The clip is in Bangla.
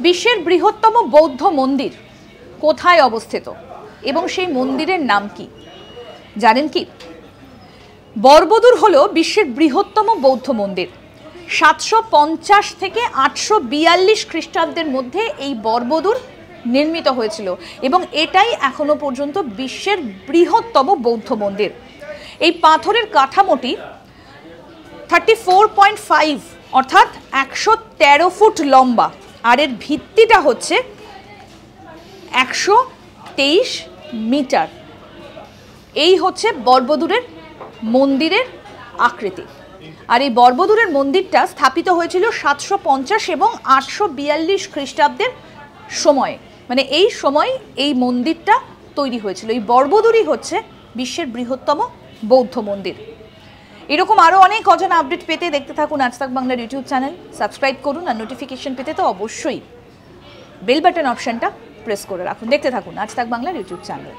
বিশ্বের বৃহত্তম বৌদ্ধ মন্দির কোথায় অবস্থিত এবং সেই মন্দিরের নাম কি জানেন কি? বরবদুর হলো বিশ্বের বৃহত্তম বৌদ্ধ মন্দির। 750 থেকে 842 খ্রিস্টাব্দের মধ্যে এই বরবদুর নির্মিত হয়েছিল এবং এটাই এখনো পর্যন্ত বিশ্বের বৃহত্তম বৌদ্ধ মন্দির। এই পাথরের কাঠামোটি 34.5 অর্থাৎ 113 ফুট লম্বা, আর এর ভিত্তিটা হচ্ছে 123 মিটার। এই হচ্ছে বরবদুরের মন্দিরের আকৃতি। আর এই বরবদুরের মন্দিরটা স্থাপিত হয়েছিল 750 এবং 842 খ্রিস্টাব্দের সময়ে, মানে এই সময় এই মন্দিরটা তৈরি হয়েছিল। এই বরবদুরই হচ্ছে বিশ্বের বৃহত্তম বৌদ্ধ মন্দির। এরকম আরও অনেক অজানা আপডেট পেতে দেখতে থাকুন আজ তাক বাংলার ইউটিউব চ্যানেল, সাবস্ক্রাইব করুন, আর নোটিফিকেশন পেতে তো অবশ্যই বেল বাটন অপশনটা প্রেস করে রাখুন। দেখতে থাকুন আজ তাক বাংলার ইউটিউব চ্যানেল।